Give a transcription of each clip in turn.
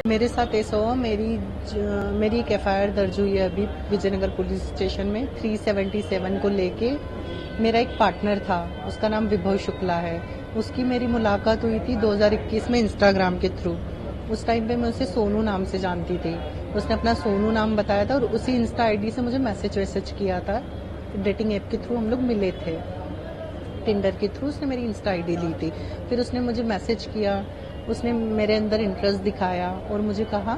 मेरे साथ ऐसा हुआ, मेरी एक एफआईआर दर्ज हुई है अभी विजयनगर पुलिस स्टेशन में 377 को लेके। मेरा एक पार्टनर था, उसका नाम विभव शुक्ला है। उसकी मेरी मुलाकात हुई थी 2021 में इंस्टाग्राम के थ्रू। उस टाइम पे मैं उसे सोनू नाम से जानती थी। उसने अपना सोनू नाम बताया था और उसी इंस्टा आईडी से मुझे मैसेज किया था। डेटिंग ऐप के थ्रू हम लोग मिले थे, टिंडर के थ्रू उसने मेरी इंस्टा आईडी ली थी। फिर उसने मुझे मैसेज किया, उसने मेरे अंदर इंटरेस्ट दिखाया और मुझे कहा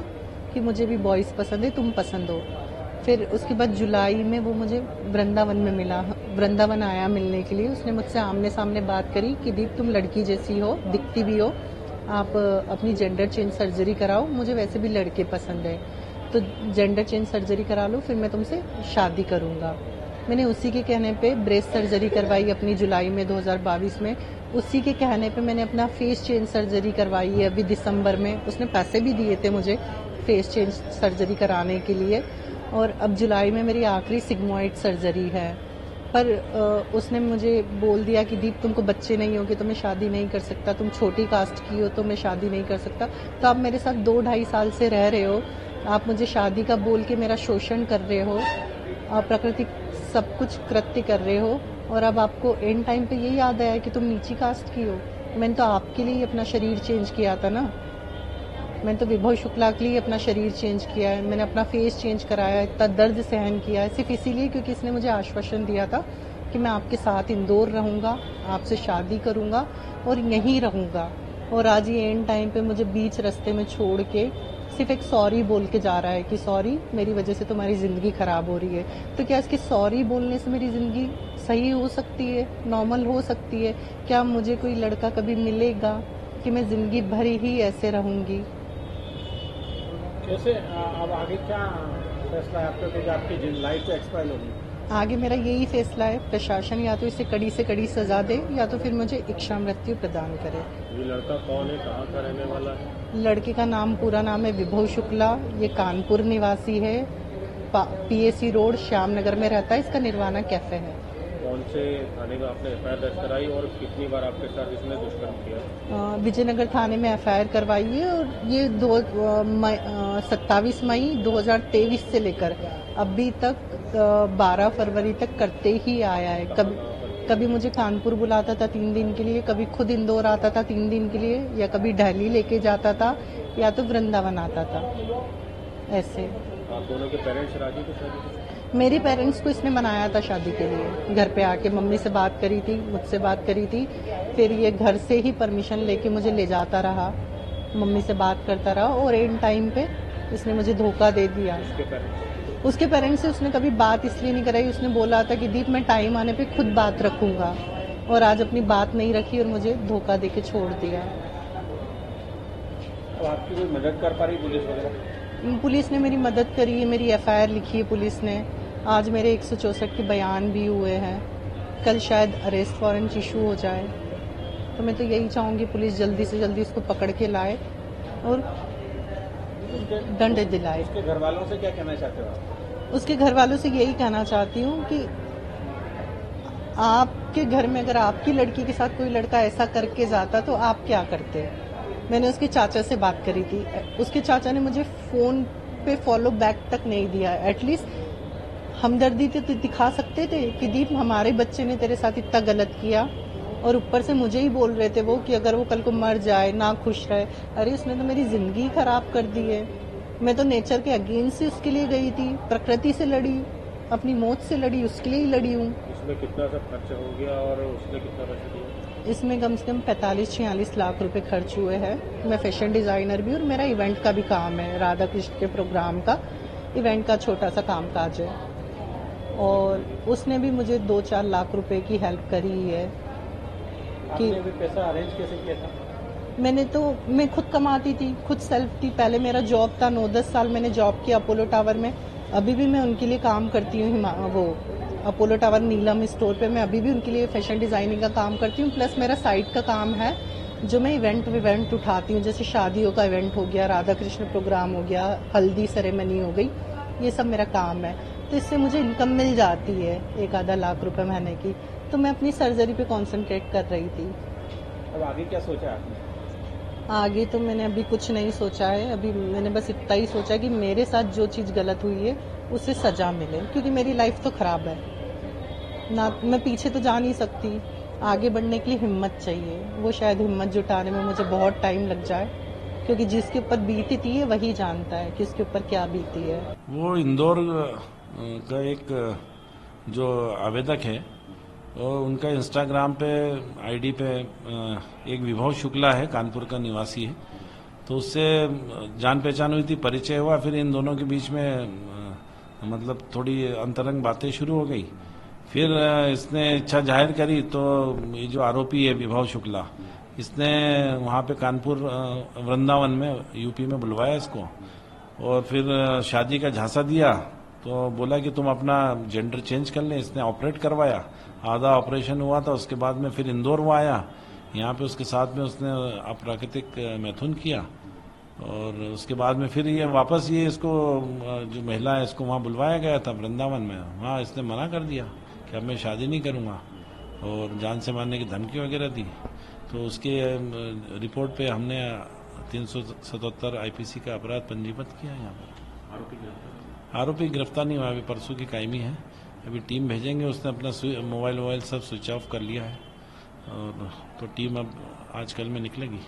कि मुझे भी बॉयज़ पसंद है, तुम पसंद हो। फिर उसके बाद जुलाई में वो मुझे वृंदावन में मिला, वृंदावन आया मिलने के लिए। उसने मुझसे आमने सामने बात करी कि दीप तुम लड़की जैसी हो, दिखती भी हो, आप अपनी जेंडर चेंज सर्जरी कराओ, मुझे वैसे भी लड़के पसंद है, तो जेंडर चेंज सर्जरी करा लो, फिर मैं तुमसे शादी करूँगा। मैंने उसी के कहने पे ब्रेस्ट सर्जरी करवाई अपनी जुलाई में 2022 में। उसी के कहने पे मैंने अपना फेस चेंज सर्जरी करवाई है अभी दिसंबर में। उसने पैसे भी दिए थे मुझे फेस चेंज सर्जरी कराने के लिए। और अब जुलाई में मेरी आखिरी सिग्मोइड सर्जरी है। पर उसने मुझे बोल दिया कि दीप तुमको बच्चे नहीं होगे तो मैं शादी नहीं कर सकता, तुम छोटी कास्ट की हो तो मैं शादी नहीं कर सकता। तो आप मेरे साथ 2-2.5 साल से रह रहे हो, आप मुझे शादी का बोल के मेरा शोषण कर रहे हो, आप प्राकृतिक सब कुछ कृत्य कर रहे हो, और अब आपको एंड टाइम पे यही याद आया कि तुम नीची कास्ट की हो। मैंने तो आपके लिए अपना शरीर चेंज किया था ना, मैंने तो विभव शुक्ला के लिए अपना शरीर चेंज किया है, मैंने अपना फेस चेंज कराया, इतना दर्द सहन किया है सिर्फ इसीलिए क्योंकि इसने मुझे आश्वासन दिया था कि मैं आपके साथ इंदौर रहूँगा, आपसे शादी करूँगा और यहीं रहूँगा। और आज ये एंड टाइम पे मुझे बीच रास्ते में छोड़ के सिर्फ एक सॉरी बोल के जा रहा है कि सॉरी, मेरी वजह से तुम्हारी ज़िंदगी ख़राब हो रही है। तो क्या इसकी सॉरी बोलने से मेरी ज़िंदगी सही हो सकती है, नॉर्मल हो सकती है? क्या मुझे कोई लड़का कभी मिलेगा कि मैं ज़िंदगी भर ही ऐसे रहूँगी? जैसे अब आगे क्या फैसला है आपका, क्योंकि आपकी लाइफ तो एक्सपायर होगी? आगे मेरा यही फैसला है, प्रशासन या तो इसे कड़ी से कड़ी सजा दे या तो फिर मुझे इच्छा मृत्यु प्रदान करे। ये लड़का कौन है, कहाँ का रहने वाला है? लड़के का नाम, पूरा नाम है विभव शुक्ला, ये कानपुर निवासी है, पीएसी रोड श्यामनगर में रहता है, इसका निर्वाणा कैफे है। कौन से थाने में आपने एफआईआर दर्ज कराई और कितनी बार आपके साथ इसने दुष्कर्म किया? विजयनगर थाने में एफआईआर करवाई है और ये 27 मई 2023 से लेकर अभी तक 12 फरवरी तक करते ही आया है। कभी मुझे कानपुर बुलाता था 3 दिन के लिए, कभी खुद इंदौर आता था 3 दिन के लिए, या कभी दिल्ली लेके जाता था, या तो वृंदावन आता था। ऐसे आप दोनों के पेरेंट्स राजी थे शादी? मेरे पेरेंट्स को इसने मनाया था शादी के लिए, घर पे आके मम्मी से बात करी थी, मुझसे बात करी थी, फिर ये घर से ही परमिशन लेके मुझे ले जाता रहा, मम्मी से बात करता रहा, और एंड टाइम पे इसने मुझे धोखा दे दिया। उसके पेरेंट्स से उसने कभी बात इसलिए नहीं कराई, उसने बोला था कि दीप मैं टाइम आने पे खुद बात रखूंगा, और आज अपनी बात नहीं रखी और मुझे धोखा दे के छोड़ दिया। तो आपकी कोई मदद कर पा रही पुलिस वगैरह? पुलिस ने मेरी मदद करी है, मेरी एफआईआर लिखी है पुलिस ने, आज मेरे 164 के बयान भी हुए हैं, कल शायद अरेस्ट वारंट इशू हो जाए। तो मैं तो यही चाहूँगी पुलिस जल्दी से जल्दी उसको पकड़ के लाए और दंड दिलाए। उसके घर वालों से क्या कहना चाहते हो आप? उसके घर वालों से यही कहना चाहती हूँ कि आपके घर में अगर आपकी लड़की के साथ कोई लड़का ऐसा करके जाता तो आप क्या करते? मैंने उसके चाचा से बात करी थी, उसके चाचा ने मुझे फ़ोन पे फॉलो बैक तक नहीं दिया। एटलीस्ट हमदर्दी तो दिखा सकते थे कि दीप हमारे बच्चे ने तेरे साथ इतना गलत किया, और ऊपर से मुझे ही बोल रहे थे वो कि अगर वो कल को मर जाए, ना खुश रहे। अरे उसने तो मेरी ज़िंदगी ख़राब कर दी है। मैं तो नेचर के अगेंस्ट से उसके लिए गई थी, प्रकृति से लड़ी, अपनी मौत से लड़ी, उसके लिए ही लड़ी हूँ। इसमें कितना सब खर्चा हो गया और उसने कितना पैसा दिया? इसमें कम से कम 45-46 लाख रुपए खर्च हुए हैं। मैं फैशन डिज़ाइनर भी, और मेरा इवेंट का भी काम है, राधा कृष्ण के प्रोग्राम का इवेंट का छोटा सा काम काज है, और उसने भी मुझे 2-4 लाख रुपए की हेल्प करी है। कि आपने भी पैसा अरेंज कैसे किया था? मैं खुद कमाती थी, खुद सेल्फ थी। पहले मेरा जॉब था, 9-10 साल मैंने जॉब किया अपोलो टावर में, अभी भी मैं उनके लिए काम करती हूँ। वो अपोलो टावर नीलम स्टोर पे मैं अभी भी उनके लिए फैशन डिज़ाइनिंग का काम करती हूँ। प्लस मेरा साइड का काम है जो मैं इवेंट उठाती हूँ, जैसे शादियों का इवेंट हो गया, राधा कृष्ण प्रोग्राम हो गया, हल्दी सेरेमनी हो गई, ये सब मेरा काम है। तो इससे मुझे इनकम मिल जाती है 1-आधा लाख रुपए महीने की। तो मैं अपनी सर्जरी पे कॉन्सेंट्रेट कर रही थी। अब आगे क्या सोचा आपने? आगे तो मैंने अभी कुछ नहीं सोचा है। अभी मैंने बस इतना ही सोचा कि मेरे साथ जो चीज़ गलत हुई है उसे सजा मिले, क्योंकि मेरी लाइफ तो खराब है ना। मैं पीछे तो जा नहीं सकती, आगे बढ़ने के लिए हिम्मत चाहिए। वो शायद हिम्मत जुटाने में मुझे बहुत टाइम लग जाए, क्योंकि जिसके ऊपर बीती है वही जानता है कि उसके ऊपर क्या बीती है। वो इंदौर का एक जो आवेदक है, और उनका इंस्टाग्राम पे आईडी पे एक विभव शुक्ला है, कानपुर का निवासी है। तो उससे जान पहचान हुई थी, परिचय हुआ, फिर इन दोनों के बीच में मतलब थोड़ी अंतरंग बातें शुरू हो गई। फिर इसने इच्छा जाहिर करी, तो ये जो आरोपी है विभव शुक्ला, इसने वहाँ पे कानपुर वृंदावन में यूपी में बुलवाया इसको, और फिर शादी का झांसा दिया। तो बोला कि तुम अपना जेंडर चेंज कर ले। इसने ऑपरेट करवाया, आधा ऑपरेशन हुआ था। उसके बाद में फिर इंदौर वो आया, यहाँ पे उसके साथ में उसने अप्राकृतिक मैथुन किया, और उसके बाद में फिर ये वापस ये इसको जो महिला है इसको वहाँ बुलवाया गया था वृंदावन में। वहाँ इसने मना कर दिया कि अब मैं शादी नहीं करूँगा, और जान से मारने की धमकी वगैरह दी। तो उसके रिपोर्ट पे हमने 377 आईपीसी का अपराध पंजीबद्ध किया यहाँ पर। आरोपी गिरफ्तार नहीं हुआ, अभी परसों की कायमी है। अभी टीम भेजेंगे, उसने अपना मोबाइल सब स्विच ऑफ कर लिया है, और तो टीम अब आज कल में निकलेगी।